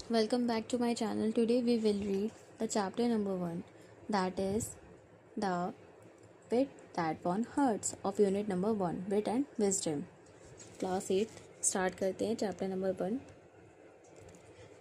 Welcome back to my channel. Today we will read the chapter number 1, that is the Bit That One Hurts of unit number 1, Wit and Wisdom. Class 8 start करते हैं chapter number 1.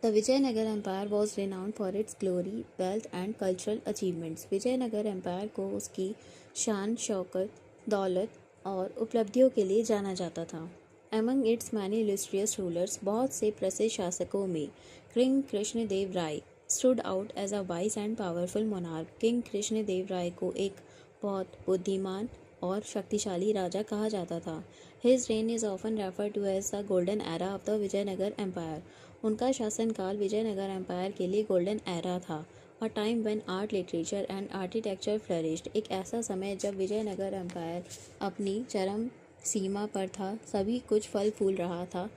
The Vijayanagar Empire was renowned for its glory, wealth and cultural achievements. Vijayanagara empire को उसकी शान, शौकत, दौलत और उपलब्धियों के लिए जाना जाता था. Among its many illustrious rulers, बहुत से प्रसिद्ध शासकों में king Krishnadeva Raya stood out as a wise and powerful monarch. King Krishnadeva Raya को एक बहुत बुद्धिमान और शक्तिशाली राजा कहा जाता था. His reign is often referred to as the golden era of the Vijayanagar empire. उनका शासनकाल विजयनगर एम्पायर के लिए गोल्डन एरा था. A time when art, literature and architecture flourished. एक ऐसा समय जब विजयनगर एम्पायर अपनी चरम सीमा पर था. सभी कुछ फल फूल रहा था.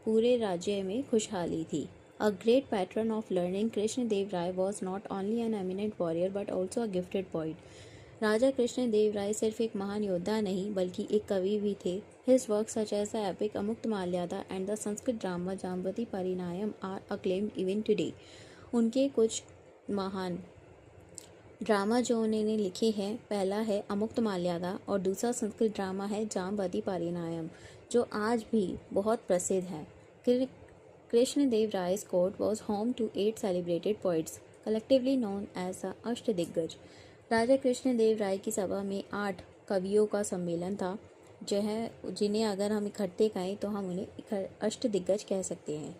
पूरे राज्य में खुशहाली थी. A great patron of learning, Krishnadeva Raya was not only an eminent warrior but also a gifted poet. राजा कृष्णदेव राय सिर्फ एक महान योद्धा नहीं बल्कि एक कवि भी थे. His work such as the epic Amuktamalyada and the Sanskrit drama Jambavati Parinayam are acclaimed even today. उनके कुछ महान ड्रामा जो उन्होंने लिखे हैं, पहला है अमुक्तमाल्यादा और दूसरा संस्कृत ड्रामा है जाम्बवती परिणायम, जो आज भी बहुत प्रसिद्ध है. Krishnadeva राय's court was home to 8 celebrated poets, collectively known as the अष्टदिग्गज. राजा कृष्णदेव राय की सभा में 8 कवियों का सम्मेलन था, जिन्हें अगर हम इकट्ठे कहें तो हम उन्हें अष्टदिग्गज कह सकते हैं.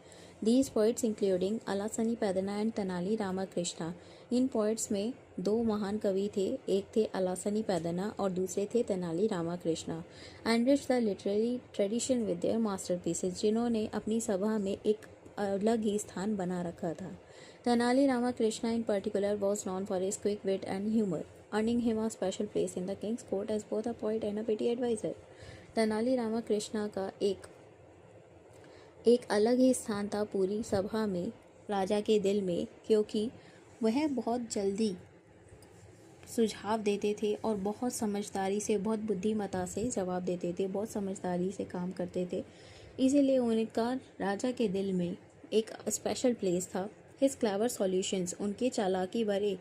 These poets including Allasani Peddana and Tenali Ramakrishna. इन पोइट्स में 2 महान कवि थे, एक थे अलासनी पैदना और दूसरे थे Tenali Ramakrishna. Enrich the literary tradition with their masterpieces, जिन्होंने अपनी सभा में एक अलग ही स्थान बना रखा था. Tenali Ramakrishna in particular was known for his quick wit and humor, earning him a special place in the king's court as both a poet and a witty advisor. Tenali Ramakrishna का एक अलग ही स्थान था पूरी सभा में, राजा के दिल में, क्योंकि वह बहुत जल्दी सुझाव देते थे और बहुत समझदारी से, बहुत बुद्धिमत्ता से जवाब देते थे, बहुत समझदारी से काम करते थे. इसीलिए उनका राजा के दिल में एक स्पेशल प्लेस था. हिज क्लेवर सॉल्यूशंस, उनके चालाकी भरे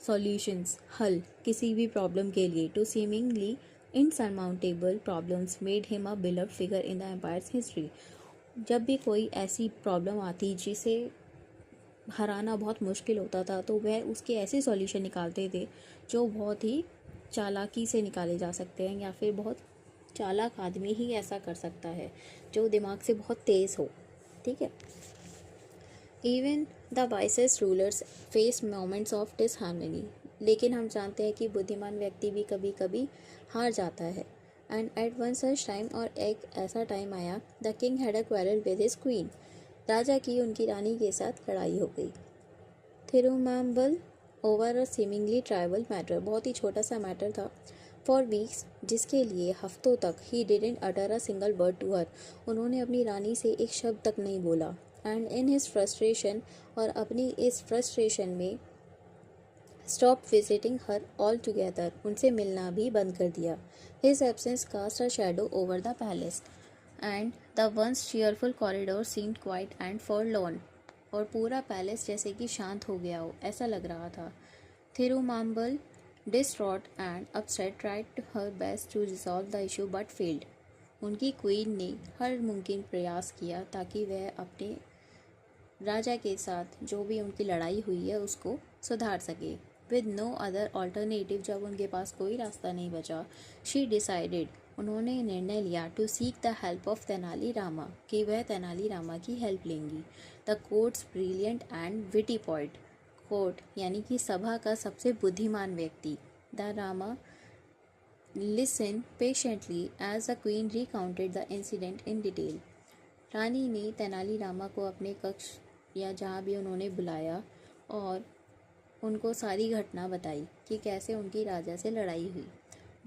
सॉल्यूशंस, हल किसी भी प्रॉब्लम के लिए, to seemingly insurmountable problems made him a beloved figure in the empire's history. जब भी कोई ऐसी प्रॉब्लम आती जिसे हराना बहुत मुश्किल होता था, तो वह उसके ऐसे सॉल्यूशन निकालते थे जो बहुत ही चालाकी से निकाले जा सकते हैं, या फिर बहुत चालाक आदमी ही ऐसा कर सकता है जो दिमाग से बहुत तेज़ हो. ठीक है. Even the wisest rulers face moments of disharmony. लेकिन हम जानते हैं कि बुद्धिमान व्यक्ति भी कभी कभी हार जाता है. And at one such time, और एक ऐसा टाइम आया, the king had a quarrel with his queen. राजा की उनकी रानी के साथ लड़ाई हो गई. Thirumambal over a seemingly trivial matter, बहुत ही छोटा सा मैटर था. फॉर वीक्स, जिसके लिए हफ्तों तक, he didn't utter a single word to her. उन्होंने अपनी रानी से एक शब्द तक नहीं बोला. एंड इन हिज फ्रस्ट्रेशन, और अपनी इस फ्रस्ट्रेशन में, stop visiting her altogether, उनसे मिलना भी बंद कर दिया. His absence cast a shadow over the palace and the once cheerful corridor seemed quiet and forlorn. और पूरा पैलेस जैसे कि शांत हो गया हो, ऐसा लग रहा था. Thirumambal, distraught and upset, tried her best to resolve the issue but failed. उनकी क्वीन ने हर मुमकिन प्रयास किया ताकि वह अपने राजा के साथ जो भी उनकी लड़ाई हुई है उसको सुधार सके. विद नो अदर ऑल्टरनेटिव, जब उनके पास कोई रास्ता नहीं बचा, शी डिसाइडेड, उन्होंने निर्णय लिया, to seek the help of Tenali Rama, कि वह तेनाली रामा की हेल्प लेंगी. The court's brilliant and witty poet, court यानी कि सभा का सबसे बुद्धिमान व्यक्ति, the Rama listen patiently as the queen recounted the incident in detail. रानी ने तेनाली रामा को अपने कक्ष या जहाँ भी उन्होंने बुलाया और उनको सारी घटना बताई कि कैसे उनकी राजा से लड़ाई हुई.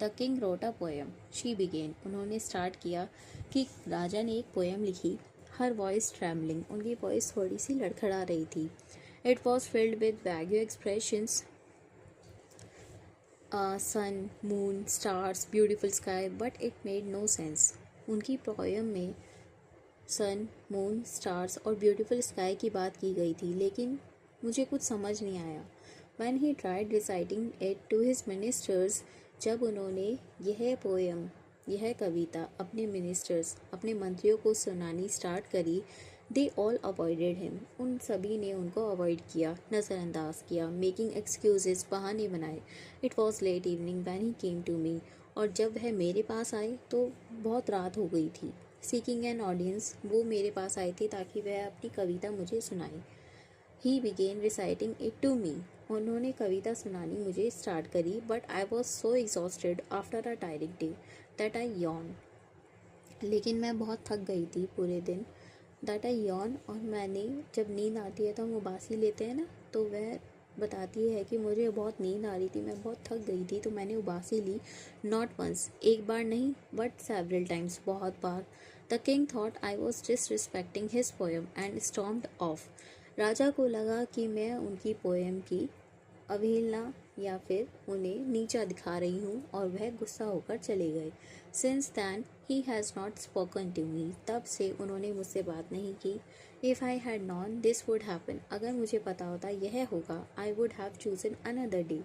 The king wrote a poem, she began, उन्होंने स्टार्ट किया कि राजा ने एक पोएम लिखी. हर वॉइस ट्रैम्बलिंग, उनकी वॉइस थोड़ी सी लड़खड़ा रही थी. It was filled with vague expressions, sun, moon, stars, beautiful sky, but it made no sense. उनकी पोएम में सन, मून, स्टार्स और ब्यूटीफुल स्काई की बात की गई थी, लेकिन मुझे कुछ समझ नहीं आया। When he tried reciting it to his ministers, जब उन्होंने यह कविता अपने मिनिस्टर्स, अपने मंत्रियों को सुनानी स्टार्ट करी, they all avoided him. उन सभी ने उनको अवॉइड किया, नज़रअंदाज किया, मेकिंग एक्सक्यूजेस, बहाने बनाए. It was late evening when he came to me. और जब वह मेरे पास आए तो बहुत रात हो गई थी. Seeking an audience, वो मेरे पास आए थे ताकि वह अपनी कविता मुझे सुनाए. He began reciting it to me. उन्होंने कविता सुनानी मुझे स्टार्ट करी, but I was so exhausted after a tiring day that I Yon. लेकिन मैं बहुत थक गई थी पूरे दिन. दैट आई यॉन, और मैंने, जब नींद आती है तो हम उबासी लेते हैं ना, तो वह बताती है कि मुझे बहुत नींद आ रही थी, मैं बहुत थक गई थी, तो मैंने उबासी ली. नॉट वंस, एक बार नहीं, बट सेवरल टाइम्स, बहुत बार. The king thought I was disrespecting his poem and stomped off. राजा को लगा कि मैं उनकी पोएम की अवहेलना या फिर उन्हें नीचा दिखा रही हूँ, और वह गुस्सा होकर चले गए. Since then he has not spoken to me. तब से उन्होंने मुझसे बात नहीं की. If I had known this would happen. अगर मुझे पता होता यह होगा, I would have chosen another day.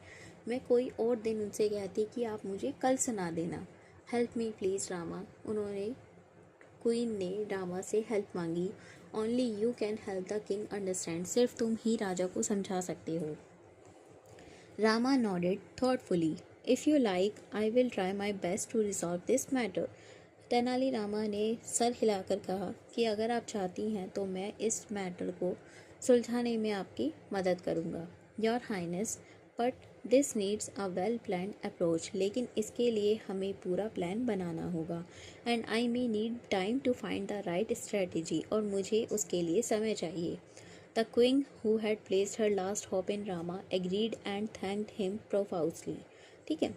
मैं कोई और दिन उनसे कहती कि आप मुझे कल सुना देना. Help me please Rama. उन्होंने, क्वीन ने रामा से हेल्प मांगी. Only you can help the king understand. सिर्फ तुम ही राजा को समझा सकते हो. Rama nodded thoughtfully. If you like, I will try my best to resolve this matter. Tenali Rama ने सर हिलाकर कहा कि अगर आप चाहती हैं तो मैं इस मैटर को सुलझाने में आपकी मदद करूंगा. Your highness, but this needs a well planned approach. लेकिन इसके लिए हमें पूरा प्लान बनाना होगा. And I may need time to find the right strategy. और मुझे उसके लिए समय चाहिए. The queen, who had placed her last hope in Rama, agreed and thanked him profusely. ठीक है.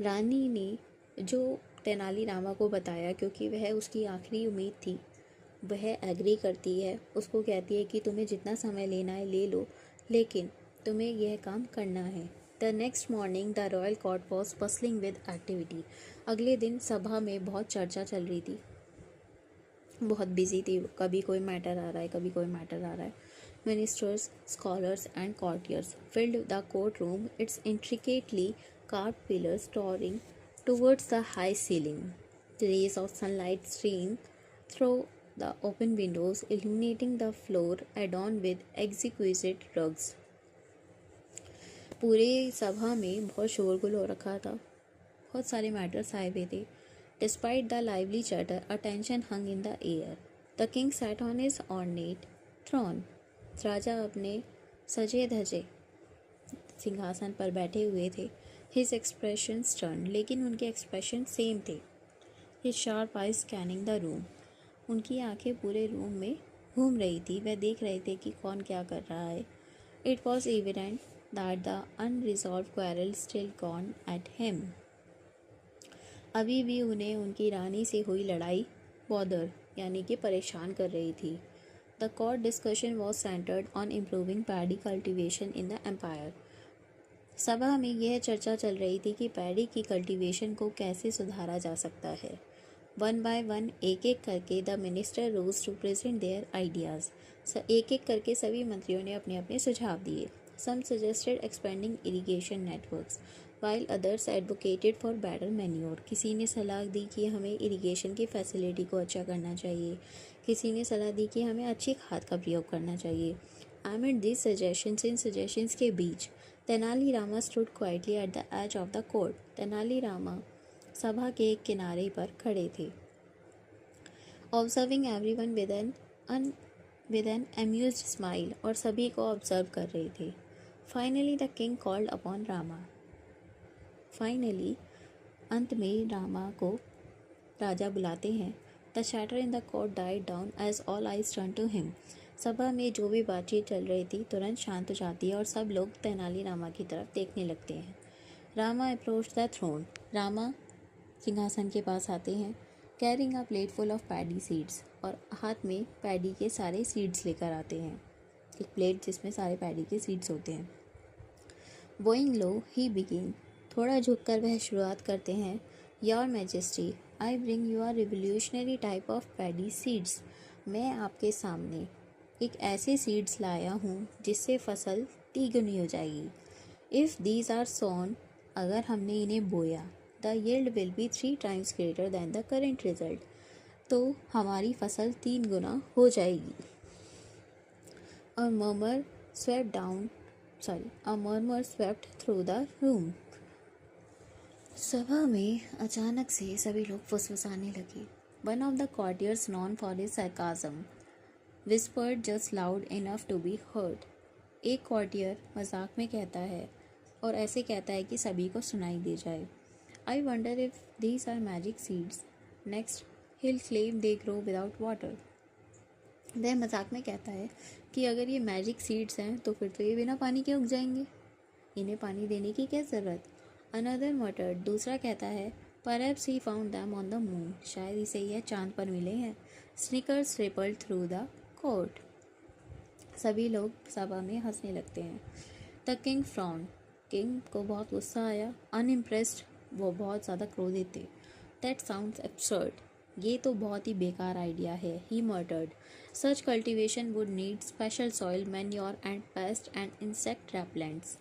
रानी ने जो तेनाली रामा को बताया, क्योंकि वह उसकी आखिरी उम्मीद थी, वह एग्री करती है. उसको कहती है कि तुम्हें जितना समय लेना है ले लो, लेकिन तुम्हें यह काम करना है. The next morning the royal court was bustling with activity. अगले दिन सभा में बहुत चर्चा चल रही थी, बहुत बिजी थी. कभी कोई मैटर आ रहा है, कभी कोई मैटर आ रहा है. Ministers, scholars and courtiers filled the court room, its intricately carved pillars towering towards the high ceiling. The rays of sunlight streamed through the open windows, illuminating the floor adorned with exquisite rugs. पूरे सभा में बहुत शोरगुल हो रखा था, बहुत सारे मैटर्स आए हुए थे. Despite the lively chatter, attention hung in the air. The king sat on his ornate throne. राजा अपने सजे धजे सिंहासन पर बैठे हुए थे. His expression stern, लेकिन उनके एक्सप्रेशन सेम थे. His sharp eyes scanning the room. उनकी आंखें पूरे रूम में घूम रही थी, वह देख रहे थे कि कौन क्या कर रहा है. It was evident that the unresolved quarrel still gone at him. अभी भी उन्हें उनकी रानी से हुई लड़ाई बॉदर यानी कि परेशान कर रही थी. The court discussion was centred on improving paddy cultivation in the empire. सभा में यह चर्चा चल रही थी कि पैडी की कल्टिवेशन को कैसे सुधारा जा सकता है. वन बाय वन, एक एक करके the minister rose to present their ideas. एक एक करके सभी मंत्रियों ने अपने अपने सुझाव दिए. Some suggested expanding irrigation networks, while others advocated for better manure. किसी ने सलाह दी कि हमें इरिगेशन की फैसिलिटी को अच्छा करना चाहिए, किसी ने सलाह दी कि हमें अच्छी खाद का प्रयोग करना चाहिए. Amid these suggestions, in suggestions के बीच Tenali Rama stood quietly at the edge of the court. Tenali Rama सभा के एक किनारे पर खड़े थे, observing everyone with an amused smile, और सभी को ऑब्जर्व कर रहे थे. Finally the king called upon Rama. Finally अंत में रामा को राजा बुलाते हैं. The chatter in the court died down as all eyes turn to him. सभा में जो भी बातचीत चल रही थी तुरंत शांत हो जाती है और सब लोग तेनाली रामा की तरफ देखने लगते हैं. Rama approach the throne. Rama सिंहासन के पास आते हैं, carrying a plate full of paddy seeds, और हाथ में पैडी के सारे सीड्स लेकर आते हैं. एक प्लेट जिसमें सारे पैडी के सीड्स होते हैं. Bowing low he begin. थोड़ा झुककर वह शुरुआत करते हैं. Your majesty, I bring you are revolutionary type of paddy seeds. मैं आपके सामने एक ऐसे सीड्स लाया हूँ जिससे फसल तिगुनी हो जाएगी। इफ़ दीज आर सोन, अगर हमने इन्हें बोया, the yield will be 3 times greater than the current result, तो हमारी फसल 3 गुना हो जाएगी। A murmur swept through the room. सभा में अचानक से सभी लोग फुसफुसाने लगे। One of the courtiers, known for his sarcasm, whispered just loud enough to be heard. एक कॉर्टियर मजाक में कहता है और ऐसे कहता है कि सभी को सुनाई दे जाए। I wonder if these are magic seeds. Next, he'll claim they grow without water. वह मजाक में कहता है कि अगर ये मैजिक सीड्स हैं तो फिर तो ये बिना पानी के उग जाएंगे, इन्हें पानी देने की क्या ज़रूरत। अनदर मटर्ड, दूसरा कहता है, perhaps he found them on the moon, शायद इसे यह चांद पर मिले हैं। Snickers rippled through the court, सभी लोग सभा में हंसने लगते हैं। द किंग फ्राउंड, किंग को बहुत गुस्सा आया। अनइम्प्रेस्ड, वो बहुत ज़्यादा क्रोधित थे। दैट साउंड्स एब्सर्ड, ये तो बहुत ही बेकार आइडिया है। He muttered, such cultivation would need special soil, manure and pest and insect repellents.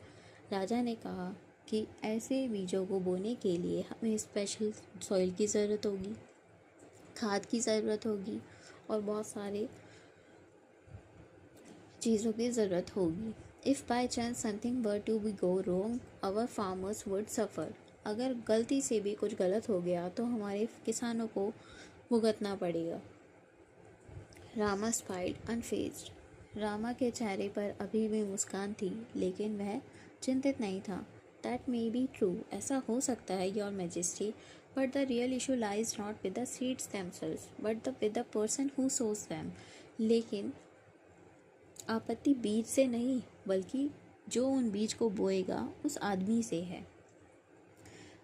राजा ने कहा कि ऐसे बीजों को बोने के लिए हमें स्पेशल सॉइल की ज़रूरत होगी, खाद की ज़रूरत होगी और बहुत सारे चीज़ों की ज़रूरत होगी। If by chance something were to be go wrong, our farmers would suffer, अगर गलती से भी कुछ गलत हो गया तो हमारे किसानों को भुगतना पड़ेगा। रामा स्माइल्ड अनफेज्ड, रामा के चेहरे पर अभी भी मुस्कान थी लेकिन वह चिंतित नहीं था। दैट मे बी ट्रू, ऐसा हो सकता है your majesty, but the real issue lies not with the seeds themselves but with the person who shows them. लेकिन आपत्ति बीज से नहीं बल्कि जो उन बीज को बोएगा उस आदमी से है।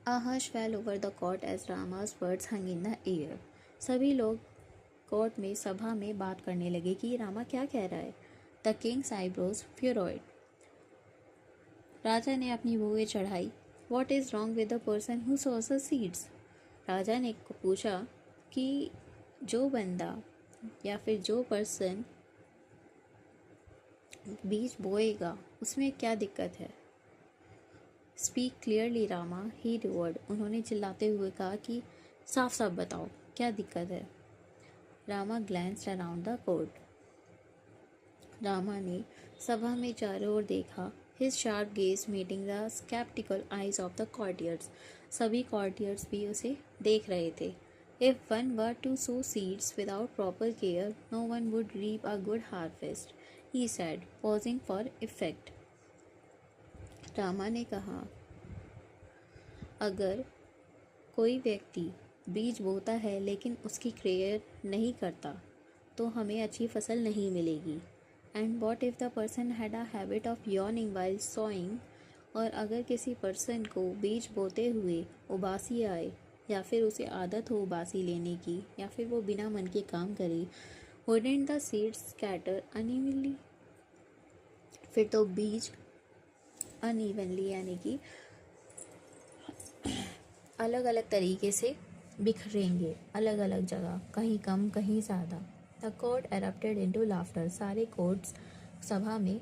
A hush fell over the court as Rama's words hung in the air. सभी लोग कोर्ट में सभा में बात करने लगे कि रामा क्या कह रहा है। The king's eyebrows furrowed. राजा ने अपनी भुएं चढ़ाई। What is wrong with the person who sows the seeds? राजा ने पूछा कि जो बंदा या फिर जो पर्सन बीज बोएगा उसमें क्या दिक्कत है। स्पीक क्लियरली रामा, ही रिवर्ड, उन्होंने चिल्लाते हुए कहा कि साफ साफ बताओ क्या दिक्कत है। Rama glanced around the court, Rama ने सभा में चारों ओर देखा। His sharp gaze meeting the sceptical eyes of the courtiers, सभी कॉर्टियर्स भी उसे देख रहे थे। If one were to sow seeds without proper care no one would reap a good harvest, he said, pausing for effect. Rama ने कहा, अगर कोई व्यक्ति बीज बोता है लेकिन उसकी केयर नहीं करता तो हमें अच्छी फसल नहीं मिलेगी। And what if the person had a habit of yawning while sowing, और अगर किसी पर्सन को बीज बोते हुए उबासी आए या फिर उसे आदत हो उबासी लेने की या फिर वो बिना मन के काम करे, wouldn't the seeds scatter unevenly, फिर तो बीज अनइवनली यानी कि अलग अलग तरीके से बिखरेंगे, अलग अलग जगह, कहीं कम कहीं ज़्यादा। The court erupted into laughter, सारे कोर्ट्स सभा में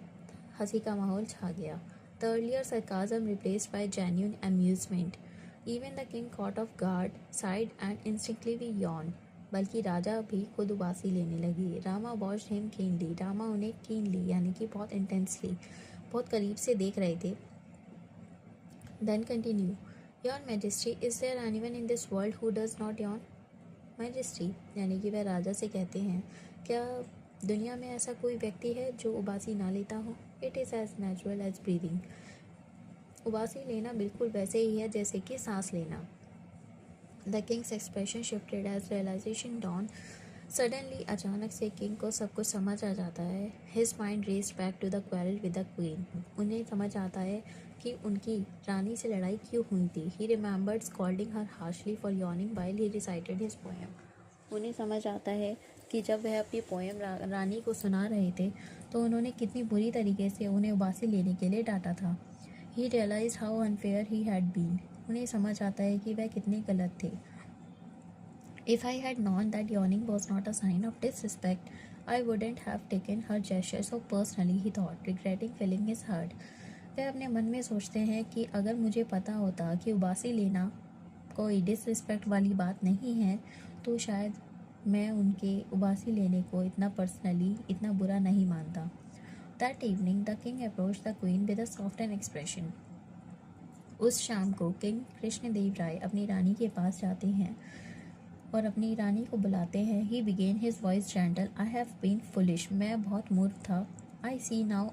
हंसी का माहौल छा गया। The earlier sarcasm replaced by genuine amusement, even the king caught off guard side and instinctively yawn, बल्कि राजा भी खुद उबासी लेने लगी। Rama watched him keenly, Rama उन्हें कीनली यानी कि बहुत इंटेंसली, बहुत करीब से देख रहे थे। Then continue, your majesty, is there anyone in this world who does not yawn? Majesty यानी कि वह राजा से कहते हैं, क्या दुनिया में ऐसा कोई व्यक्ति है जो उबासी ना लेता हो? It is as natural as breathing, उबासी लेना बिल्कुल वैसे ही है जैसे कि सांस लेना। The king's expression shifted as realisation dawn, suddenly अचानक से किंग को सब कुछ समझ आ जाता है। His mind raced back to the quarrel with the queen, उन्हें समझ आता है कि उनकी रानी से लड़ाई क्यों हुई थी। ही remembered scolding her harshly for yawning while he recited his poem, उन्हें समझ आता है कि जब वह अपनी पोएम रानी को सुना रहे थे तो उन्होंने कितनी बुरी तरीके से उन्हें उबासी लेने के लिए डांटा था। He realise how unfair he had been, उन्हें समझ आता है कि वह कितने गलत थे। If I had known that yawning was not a sign of disrespect, I wouldn't have taken her gesture so personally, he thought, regretting filling his heart. वह अपने मन में सोचते हैं कि अगर मुझे पता होता कि उबासी लेना कोई डिसरिस्पेक्ट वाली बात नहीं है, तो शायद मैं उनके उबासी लेने को इतना पर्सनली, इतना बुरा नहीं मानता. That evening, the king approached the queen with a softened expression. उस शाम को किंग कृष्णदेव राय अपनी रानी के पास जाते हैं और अपनी रानी को बुलाते हैं. He began his voice gentle. I have been foolish. मैं बहुत मूर्ख था. I see now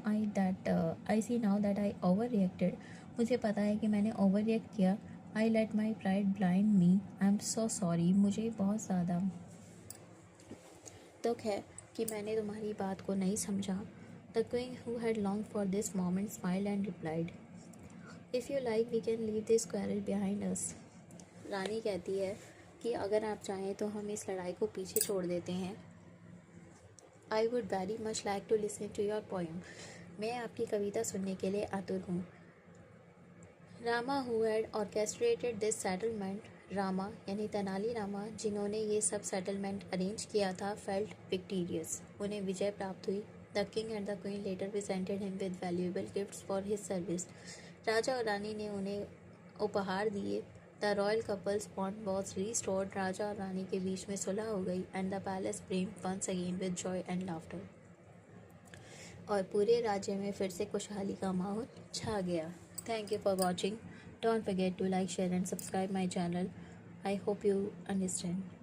that I overreacted. मुझे पता है कि मैंने overreact किया. I let my pride blind me. I'm so sorry. मुझे बहुत ज़्यादा दुख है कि मैंने तुम्हारी बात को नहीं समझा. The queen, who had longed for this moment, smiled and replied, "If you like, we can leave this quarrel behind us." रानी कहती है कि अगर आप चाहें तो हम इस लड़ाई को पीछे छोड़ देते हैं. I would very much like to listen to your poem. मैं आपकी कविता सुनने के लिए आतुर हूँ. Rama, who had orchestrated this settlement, Rama यानी तेनाली रामा जिन्होंने ये सब सेटलमेंट अरेंज किया था, फेल्ट विक्टीरियस, उन्हें विजय प्राप्त हुई. The king and the queen later presented him with valuable gifts for his service. राजा और रानी ने उन्हें उपहार दिए. The royal couple's bond was restored. राजा और रानी के बीच में सुलह हो गई. And the palace brimmed once again with joy and laughter. और पूरे राज्य में फिर से खुशहाली का माहौल छा गया. Thank you for watching. Don't forget to like, share and subscribe my channel. I hope you understand.